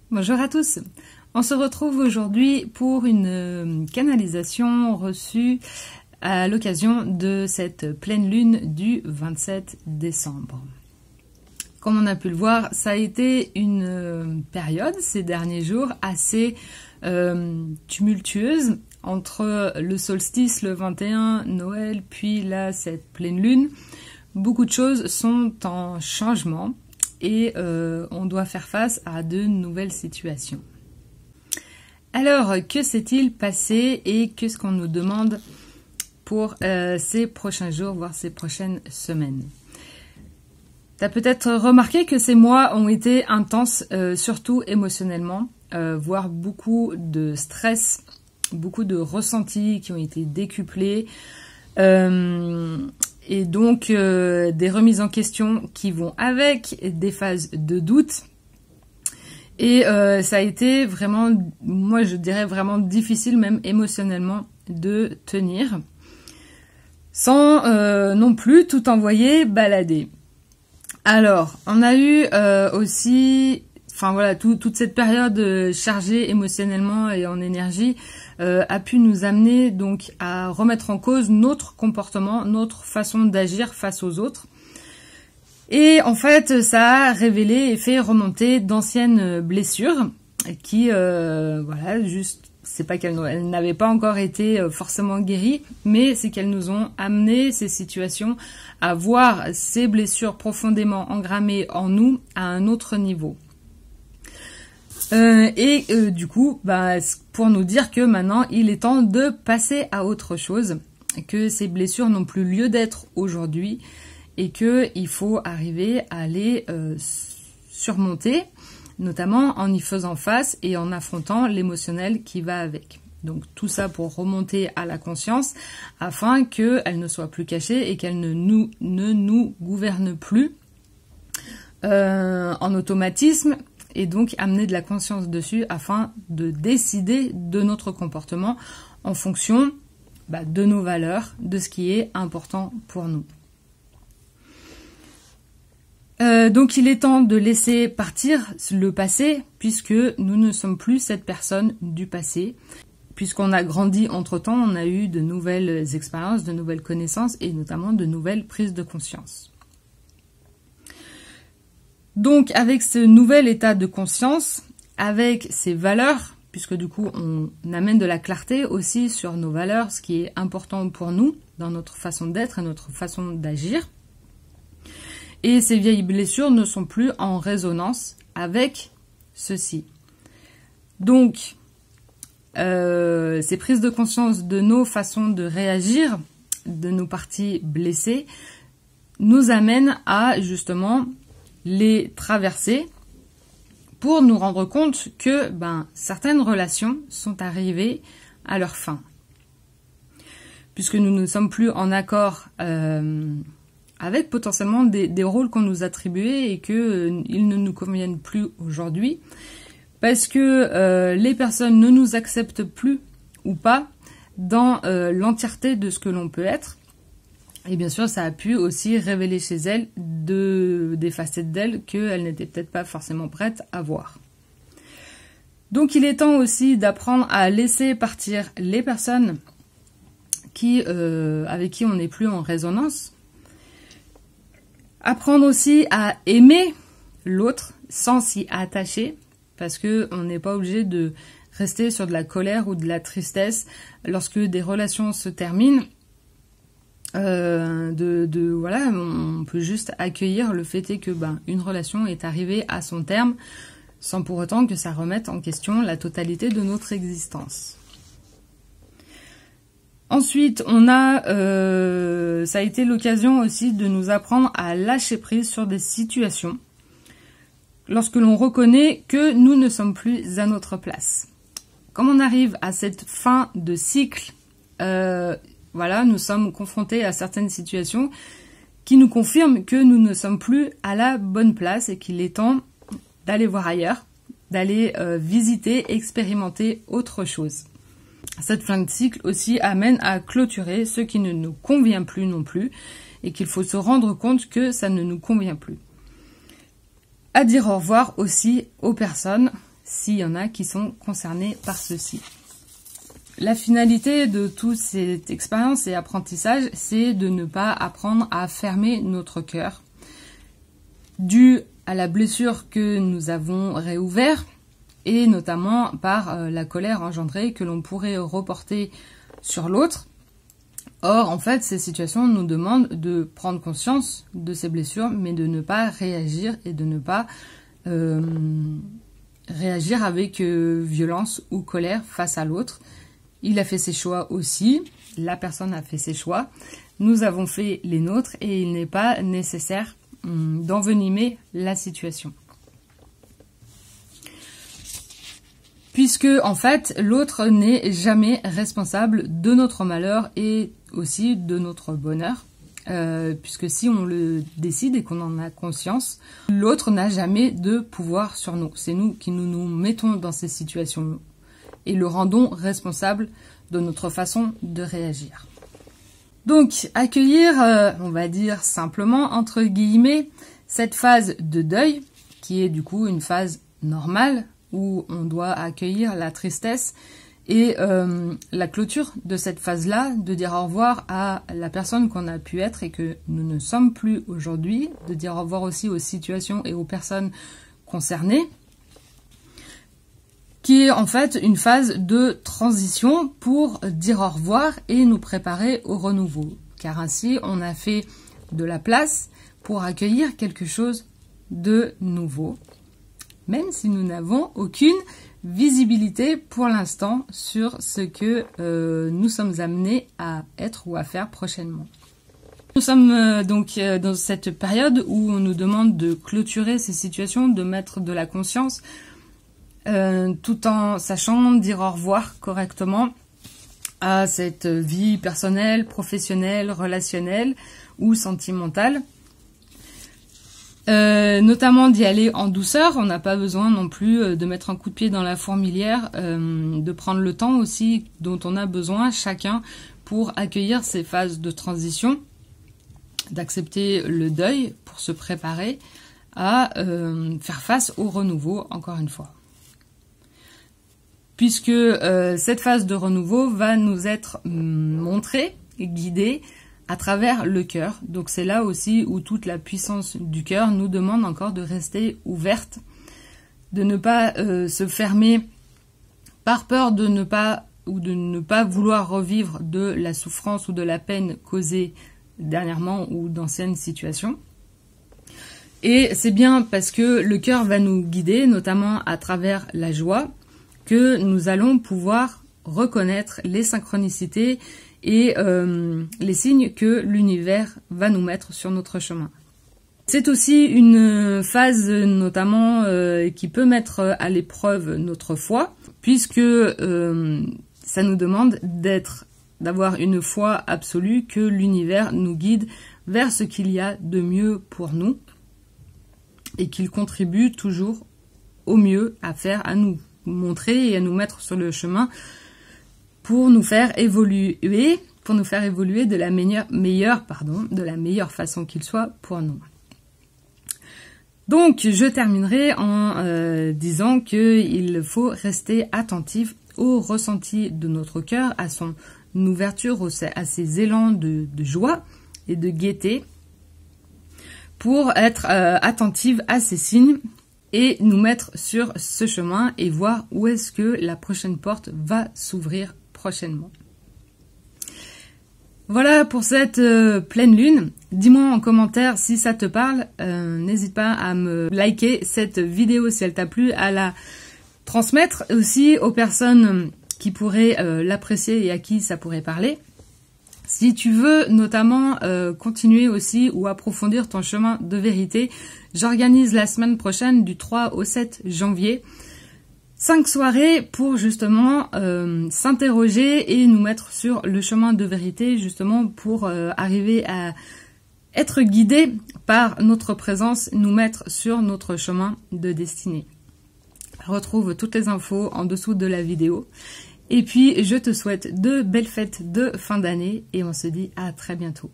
Bonjour à tous. On se retrouve aujourd'hui pour une canalisation reçue à l'occasion de cette pleine lune du 27 décembre. Comme on a pu le voir, ça a été une période ces derniers jours assez tumultueuse entre le solstice, le 21, Noël, puis là cette pleine lune. Beaucoup de choses sont en changement. Et on doit faire face à de nouvelles situations. Alors, que s'est-il passé et qu'est-ce qu'on nous demande pour ces prochains jours, voire ces prochaines semaines? Tu as peut-être remarqué que ces mois ont été intenses, surtout émotionnellement, voire beaucoup de stress, beaucoup de ressentis qui ont été décuplés. Et donc des remises en question qui vont avec, des phases de doute. Et ça a été vraiment, moi je dirais vraiment difficile, même émotionnellement, de tenir. Sans non plus tout envoyer balader. Alors, on a eu aussi, enfin voilà, toute cette période chargée émotionnellement et en énergie a pu nous amener donc à remettre en cause notre comportement, notre façon d'agir face aux autres. Et en fait, ça a révélé et fait remonter d'anciennes blessures qui, voilà, juste, c'est pas qu'elles n'avaient pas encore été forcément guéries, mais c'est qu'elles nous ont amené ces situations à voir ces blessures profondément engrammées en nous à un autre niveau. Du coup, pour nous dire que maintenant, il est temps de passer à autre chose, que ces blessures n'ont plus lieu d'être aujourd'hui et qu'il faut arriver à les surmonter, notamment en y faisant face et en affrontant l'émotionnel qui va avec. Donc tout ça pour remonter à la conscience afin qu'elle ne soit plus cachée et qu'elle ne nous gouverne plus en automatisme. Et donc amener de la conscience dessus afin de décider de notre comportement en fonction de nos valeurs, de ce qui est important pour nous. Donc il est temps de laisser partir le passé puisque nous ne sommes plus cette personne du passé. Puisqu'on a grandi entre-temps, on a eu de nouvelles expériences, de nouvelles connaissances et notamment de nouvelles prises de conscience. Donc, avec ce nouvel état de conscience, avec ces valeurs, puisque du coup, on amène de la clarté aussi sur nos valeurs, ce qui est important pour nous, dans notre façon d'être et notre façon d'agir. Et ces vieilles blessures ne sont plus en résonance avec ceci. Donc, ces prises de conscience de nos façons de réagir, de nos parties blessées, nous amènent à, justement, les traverser pour nous rendre compte que certaines relations sont arrivées à leur fin. Puisque nous ne sommes plus en accord avec potentiellement des rôles qu'on nous attribuait et qu'ils ne nous conviennent plus aujourd'hui. Parce que les personnes ne nous acceptent plus ou pas dans l'entièreté de ce que l'on peut être. Et bien sûr, ça a pu aussi révéler chez elle des facettes d'elle qu'elle n'était peut-être pas forcément prête à voir. Donc il est temps aussi d'apprendre à laisser partir les personnes avec qui on n'est plus en résonance. Apprendre aussi à aimer l'autre sans s'y attacher, parce qu'on n'est pas obligé de rester sur de la colère ou de la tristesse lorsque des relations se terminent. Voilà, on peut juste accueillir le fait est que une relation est arrivée à son terme sans pour autant que ça remette en question la totalité de notre existence. Ensuite, ça a été l'occasion aussi de nous apprendre à lâcher prise sur des situations lorsque l'on reconnaît que nous ne sommes plus à notre place. Comme on arrive à cette fin de cycle, voilà, nous sommes confrontés à certaines situations qui nous confirment que nous ne sommes plus à la bonne place et qu'il est temps d'aller voir ailleurs, d'aller visiter, expérimenter autre chose. Cette fin de cycle aussi amène à clôturer ce qui ne nous convient plus non plus et qu'il faut se rendre compte que ça ne nous convient plus. À dire au revoir aussi aux personnes s'il y en a qui sont concernés par ceci. La finalité de toute cette expérience et apprentissage, c'est de ne pas apprendre à fermer notre cœur, dû à la blessure que nous avons réouvert, et notamment par la colère engendrée que l'on pourrait reporter sur l'autre. Or, en fait, ces situations nous demandent de prendre conscience de ces blessures, mais de ne pas réagir et de ne pas réagir avec violence ou colère face à l'autre. Il a fait ses choix aussi, la personne a fait ses choix, nous avons fait les nôtres et il n'est pas nécessaire d'envenimer la situation. Puisque, en fait, l'autre n'est jamais responsable de notre malheur et aussi de notre bonheur. Puisque si on le décide et qu'on en a conscience, l'autre n'a jamais de pouvoir sur nous. C'est nous qui nous mettons dans ces situations et le rendons responsable de notre façon de réagir. Donc, accueillir, on va dire simplement, entre guillemets, cette phase de deuil, qui est du coup une phase normale, où on doit accueillir la tristesse et la clôture de cette phase-là, de dire au revoir à la personne qu'on a pu être et que nous ne sommes plus aujourd'hui, de dire au revoir aussi aux situations et aux personnes concernées, qui est en fait une phase de transition pour dire au revoir et nous préparer au renouveau. Car ainsi, on a fait de la place pour accueillir quelque chose de nouveau, même si nous n'avons aucune visibilité pour l'instant sur ce que nous sommes amenés à être ou à faire prochainement. Nous sommes donc dans cette période où on nous demande de clôturer ces situations, de mettre de la conscience, tout en sachant dire au revoir correctement à cette vie personnelle, professionnelle, relationnelle ou sentimentale. Notamment d'y aller en douceur, on n'a pas besoin non plus de mettre un coup de pied dans la fourmilière, de prendre le temps aussi dont on a besoin chacun pour accueillir ces phases de transition, d'accepter le deuil pour se préparer à faire face au renouveau, encore une fois. Puisque cette phase de renouveau va nous être montrée et guidée à travers le cœur. Donc c'est là aussi où toute la puissance du cœur nous demande encore de rester ouverte, de ne pas se fermer par peur de ne pas vouloir revivre de la souffrance ou de la peine causée dernièrement ou d'anciennes situations. Et c'est bien parce que le cœur va nous guider, notamment à travers la joie, que nous allons pouvoir reconnaître les synchronicités et les signes que l'univers va nous mettre sur notre chemin. C'est aussi une phase notamment qui peut mettre à l'épreuve notre foi, puisque ça nous demande d'avoir une foi absolue que l'univers nous guide vers ce qu'il y a de mieux pour nous et qu'il contribue toujours au mieux à nous montrer et à nous mettre sur le chemin pour nous faire évoluer de la meilleure façon qu'il soit pour nous. Donc, je terminerai en disant qu'il faut rester attentif au ressenti de notre cœur, à son ouverture, à ses élans de joie et de gaieté, pour être attentive à ces signes et nous mettre sur ce chemin et voir où est-ce que la prochaine porte va s'ouvrir prochainement. Voilà pour cette pleine lune. Dis-moi en commentaire si ça te parle. N'hésite pas à me liker cette vidéo si elle t'a plu, à la transmettre aussi aux personnes qui pourraient l'apprécier et à qui ça pourrait parler. Si tu veux notamment continuer aussi ou approfondir ton chemin de vérité, j'organise la semaine prochaine du 3 au 7 janvier 5 soirées pour justement s'interroger et nous mettre sur le chemin de vérité, justement pour arriver à être guidé par notre présence, nous mettre sur notre chemin de destinée. Retrouve toutes les infos en dessous de la vidéo. Et puis, je te souhaite de belles fêtes de fin d'année et on se dit à très bientôt.